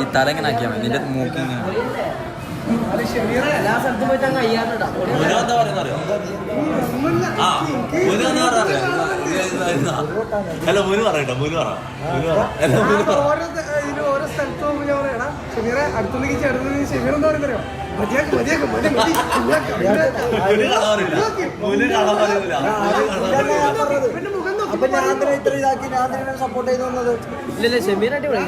ഈ തല ഇങ്ങനെ ആക്കിയാൽ മതി നിന്റെ മൂക്കി ഇങ്ങനെ എല്ലാ സ്ഥലത്തും പോയിട്ട് അങ്ങ് അയ്യാറുണ്ടോ എന്താ പറയുന്ന അറിയോ അല്ല മുന് പറയട്ടോ മുന് പറ ഓരോ സ്ഥലത്ത് പോകുമ്പോൾ ഞാൻ പറയണ ഷെമീറെ അടുത്തുണ്ടെങ്കിൽ ചേർന്ന് ഷെമീർ എന്താ പറയുന്നറിയോ മതിയാക്കും മതിയാക്കും മതി പിന്നെ മുഖം അപ്പൊ ഞാൻ ഇത്ര ഇതാക്കി ഞാൻ സപ്പോർട്ട് ചെയ്ത് വന്നത് ഇല്ലല്ലേ ഷെമീർ അടിപൊളി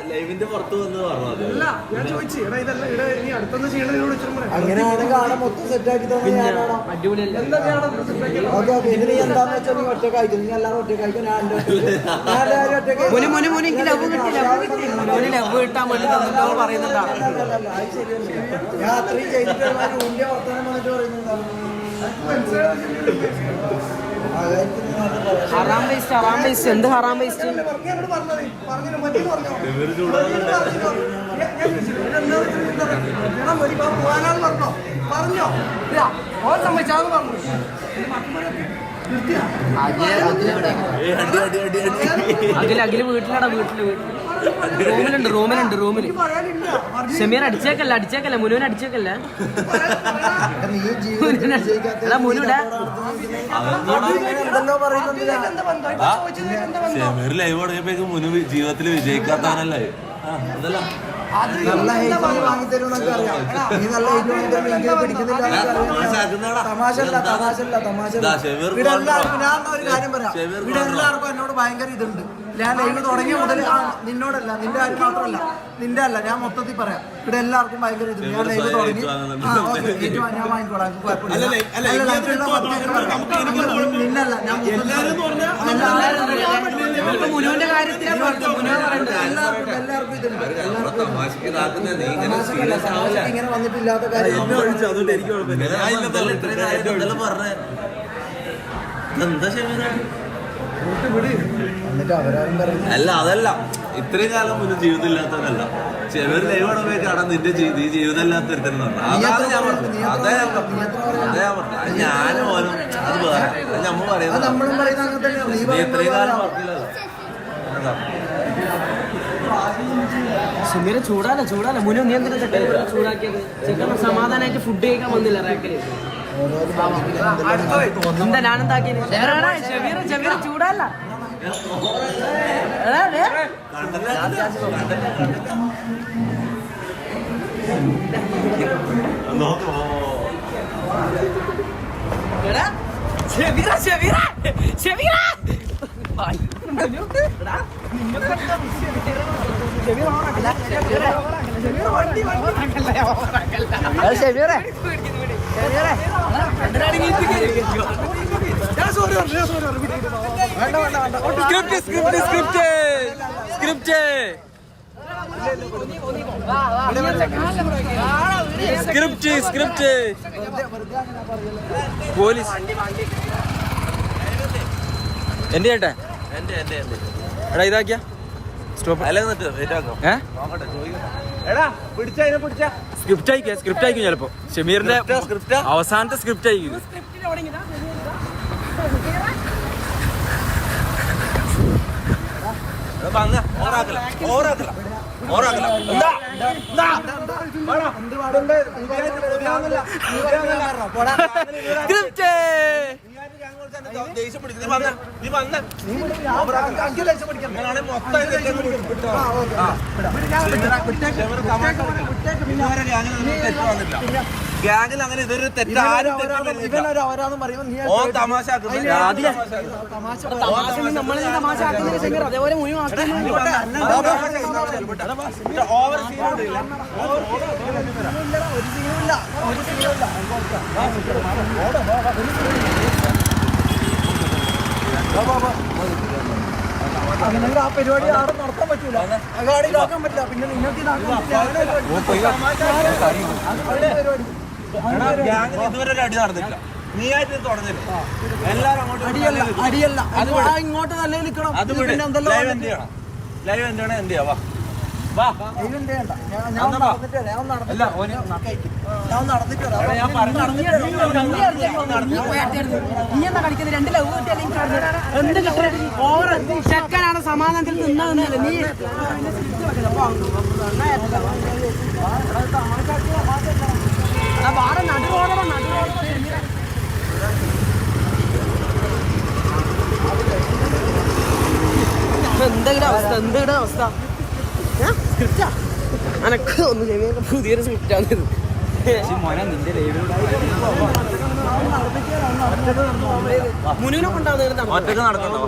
ലൈവിന്റെ പുറത്ത് വന്ന് പറഞ്ഞത് ഞാൻ ചോദിച്ചു എടാ ഇതല്ല ഇവിടെ ഇനി അടുത്തൊന്ന് ചെയ്യണതിനോട് അങ്ങനെയാണെങ്കിൽ ആളെ മൊത്തം സെറ്റാക്കി ഇതിന് എന്താന്ന് വെച്ചാൽ നീ ഒറ്റ കഴിക്കും നീ എല്ലാവരും ഒറ്റ കഴിക്കും ഞാൻ ഞാൻ അത്രയും ചെയ്തിട്ട് ഊണ്ടിയ വർത്തമാനം വന്നിട്ട് പറയുന്നുണ്ടാവും ഹറാം വേസ്റ്റ് എന്ത് ഹറാം വേസ്റ്റ് പറഞ്ഞോ സമ്മതിച്ചാന്ന് പറഞ്ഞു അഖില് വീട്ടിലാടാ റൂമില് ഷെമീർ അടിച്ചേക്കല്ല മുനുവിനെ അടിച്ചേക്കല്ല മുനുടെ ലൈവ് തുടങ്ങിയപ്പോഴേക്കും മുന് ജീവിതത്തിൽ വിജയിക്കാത്തവനല്ലേ നല്ല വാങ്ങിത്തരുമെന്നൊക്കെ അറിയാം നീ നല്ല പിടിക്കുന്നില്ല തമാശല്ല ഇവിടെ എല്ലാവർക്കും ഞാൻ ഒരു കാര്യം പറയാം ഇവിടെ എല്ലാവർക്കും എന്നോട് ഭയങ്കര ഇതുണ്ട് ഞാൻ ലൈവ് തുടങ്ങിയ മുതൽ നിന്നോടല്ല നിന്റെ കാര്യം മാത്രമല്ല നിന്റെ അല്ല ഞാൻ മൊത്തത്തിൽ പറയാം ഇവിടെ എല്ലാവർക്കും ഭയങ്കര ഇതുണ്ട് ഞാൻ ലൈവ് തുടങ്ങി ഞാൻ വാങ്ങിക്കോളാം നിന്നല്ല ഞാൻ മുനുവിന്റെ കാര്യത്തിലാണ് എല്ലാവർക്കും ഇതുണ്ട് ഇങ്ങനെ വന്നിട്ടില്ലാത്ത കാര്യം അല്ല അതല്ല ഇത്രയും കാലം മുന്നേ ജീവിതം ഇല്ലാത്തവരല്ല ചെവര് ലൈവോടെ പോയി കാണാൻ നിന്റെ ജീവിതം ഇല്ലാത്ത ഒരുത്തരുന്നുണ്ട് അതാണ് ഞാൻ പറഞ്ഞത് അതേ ഞാൻ പറഞ്ഞു ഞാനും ഓനും അത് വേറെ നമ്മ പറയുന്നത് ഇത്രയും കാലം വർക്കില്ല ഷെമീർ ചൂടാല മുനു നീ എന്തിനാ ചൂടാക്കിയത് ചെക്കൻ സമാധാനമായിട്ട് ഫുഡ് കഴിക്കാൻ വന്നില്ല റാക്കില് എന്താ ഞാനെന്താക്കിയത് ഷെമീർ ചൂടല്ല സ്ക്രിപ്റ്റ് പോലീസ് എന്റെ ചേട്ടാ എടാ ഇതാക്കിയ സ്റ്റോപ്പ് സ്ക്രിപ്റ്റ് അയക്കും ചിലപ്പോ ഷെമീറിന്റെ അവസാനത്തെ സ്ക്രിപ്റ്റ് അയക്കും ഗ്യാങ്ങിൽ അങ്ങനെ ഇതൊരു തെറ്റാരും അതേപോലെ അങ്ങനെ ആ പരിപാടി ആടെ നടത്താൻ പറ്റൂല അകാടി ഇതാക്കാൻ പറ്റില്ല പിന്നെ നിങ്ങൾക്ക് ഇതുവരെ ഒരു അടി നടന്നില്ല നീ ആയിട്ട് തുടങ്ങില്ല എല്ലാരും അടിയല്ല ഇങ്ങോട്ട് നല്ല നിൽക്കണം അത് ലൈവ് എന്ത് ചെയ്യണം എന്ത് ചെയ്യാവാ വാ. ദൈവന്റെ വേണ്ട. ഞാൻ ഒന്ന് നടന്നിട്ട് വരാം. ഞാൻ ഒന്ന് നടന്നിട്ട് അല്ല, വരാം. ഓന് ഞാൻ ഒന്ന് നടന്നിട്ട് വരാം. ഞാൻ പറഞ്ഞു. നീ എന്താ കളിക്കുന്നത്? 2 ലവ് എന്ത് ചെക്കനാണ് സമാധാനത്തിൽ നിന്നതെന്നല്ലേ നീ നടുറോടണം എന്തെങ്കിലും അവസ്ഥ എന്തെങ്കിലും അവസ്ഥ സ്ക്രിപ്റ്റാ അനക്ക് ഒന്ന് ചെവിയൊക്കെ പുതിയൊരു സ്ക്രിപ്റ്റാണ് മോനെ നിന്റെ ലൈവിലൂടെ മുനുവിനെ കൊണ്ടാവുന്ന ഒറ്റക്ക് നടക്കണ്ടോ?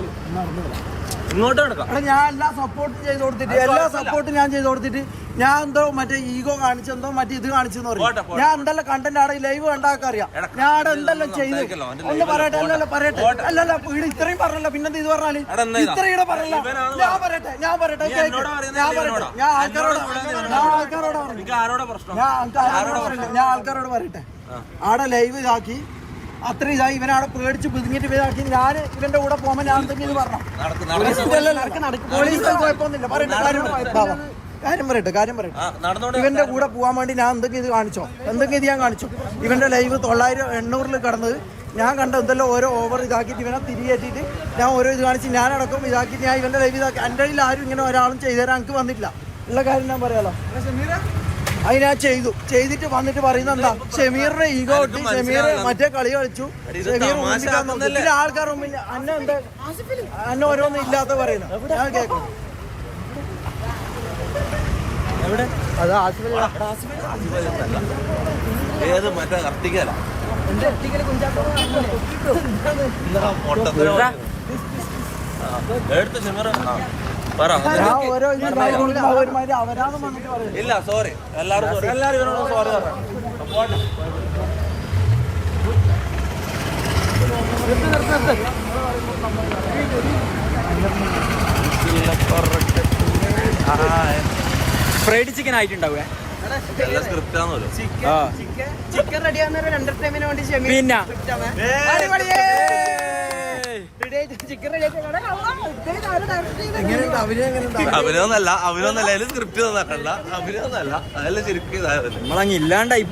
ഇങ്ങോട്ട് നടക്കാം. എടാ ഞാൻ എല്ലാ സപ്പോർട്ടും ചെയ്ത് കൊടുത്തിട്ട് എല്ലാ സപ്പോർട്ടും ഞാൻ ചെയ്ത് കൊടുത്തിട്ട് ഞാൻ എന്തോ മറ്റേ ഈഗോ കാണിച്ചെന്തോ മറ്റേ ഇത് കാണിച്ചെന്ന് പറയും. ഞാൻ എന്തെല്ലാം കണ്ടന്റ് ആടെ ലൈവ് കണ്ടാക്കാൻ അറിയാം. ഞാൻ അവിടെ എന്തെല്ലാം ചെയ്തു ഒന്ന് പറയട്ടെ. അല്ലല്ല പറയട്ടെ. അല്ലല്ല ഇവിടെ ഇത്രയും പറഞ്ഞല്ലോ. പിന്നെന്ത് ഇത് പറഞ്ഞാല് ഇത്രയും ഇവിടെ പറയല്ല. ഞാൻ പറയട്ടെ ഞാൻ ആൾക്കാരോട് പറയട്ടെ. ആടെ ലൈവ് ഇതാക്കി അത്ര ഇതായി ഇവനവിടെ പേടിച്ച് പിതുങ്ങിട്ട് ഇതാക്കി ഞാൻ ഇവന്റെ കൂടെ പോകുമ്പോ ഞാൻ എന്തെങ്കിലും പറഞ്ഞു പോലീസ് കുഴപ്പമൊന്നുമില്ല. പറയട്ടെ കാര്യം പറയട്ടെ. ഇവന്റെ കൂടെ പോകാൻ വേണ്ടി ഞാൻ എന്തെങ്കിലും ഇത് കാണിച്ചോ? എന്തെങ്കിലും ഇത് ഞാൻ കാണിച്ചു. ഇവന്റെ ലൈവ് 900-800 കിടന്നത് ഞാൻ കണ്ട എന്തെല്ലാം ഓരോ ഓവർ ഇതാക്കിയിട്ട് ഇവനെ തിരികേറ്റിട്ട് ഞാൻ ഓരോ ഇത് കാണിച്ച് ഞാനടക്കം ഇതാക്കിയിട്ട് ഞാൻ ഇവന്റെ ലൈവ് ഇതാക്കി. എൻ്റെ കയ്യിൽ ആരും ഇങ്ങനെ ഒരാളും ചെയ്തു തരാൻ എനിക്ക് വന്നിട്ടില്ല. ഉള്ള കാര്യം ഞാൻ പറയാലോ. അത് ഞാൻ ചെയ്തിട്ട് വന്നിട്ട് പറയുന്നത് എന്താ? ഷമീറിന്റെ ഈഗോ ഇട്ട് ഷമീർ മറ്റേ കളി കളിച്ചു. ഷമീർ ആൾക്കാർ മുമ്പിൽ അന്നെ എന്താ അന്നെ ഓരോന്നും ഇല്ലാത്ത പറയുന്നത് ഞാൻ കേൾക്കണം. അത് ഏത് മറ്റേ കർത്തിക്കല എടുത്ത് ഷമീർ ഓരോ അവരാന്ന് വന്നിട്ട് പറയുന്നത്. ഇല്ല സോറി എല്ലാവരും ഇവരോട് സോറി പറഞ്ഞു. ഫ്രൈഡ് ചിക്കൻ ആയിട്ടുണ്ടാവേ. സ്ക്രിപ്റ്റാന്നല്ലോ. ചിക്കൻ റെഡിയാകുന്ന എന്റർടൈൻമെന്റിന് വേണ്ടി പിന്നെ ചിക്കൻ റെഡി അഭിനയൊന്നല്ല അതിൽ സ്ക്രിപ്റ്റ് തന്നിട്ടല്ല. അഭിനയൊന്നല്ല അതെല്ലാം ശരിക്കും ഇതായതല്ലേ. നമ്മളങ്ങ് ഇല്ലാണ്ടായി.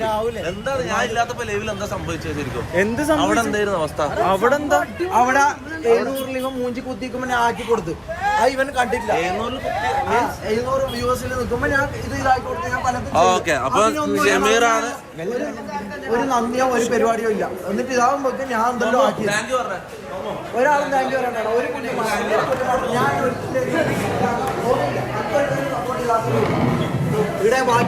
എന്താണ് ഞാൻ ഇല്ലാത്തപ്പോ ലൈവിൽ എന്താ സംഭവിച്ചത് ശരിക്കും? എന്ത് അവിടെ എന്തായിരുന്നു അവസ്ഥ? അവിടെ എന്താ അവിടെ 700 മൂഞ്ചി കുത്തിക്കുമ്പോ ഞാൻ ആക്കി കൊടുത്തു. ആ ഇവൻ കണ്ടിട്ടില്ല. 700 വ്യൂവേഴ്സിൽ നിൽക്കുമ്പോ ഞാൻ ഇത് ഇതാക്കി കൊടുത്തു. ഞാൻ പലതും ഓക്കെ. അപ്പൊ ഷമീറാണ് ഒരു നന്ദിയോ ഒരു പരിപാടിയോ ഇല്ല. എന്നിട്ട് ഇതാകുമ്പോ ഞാൻ എന്തെല്ലോ ആക്കി. താങ്ക് യു പറഞ്ഞേ. ഒരാളും താങ്ക് യു പറയണ്ട. ഒരു കുട്ടി ഞാൻ ഇവിടെ ബാക്കി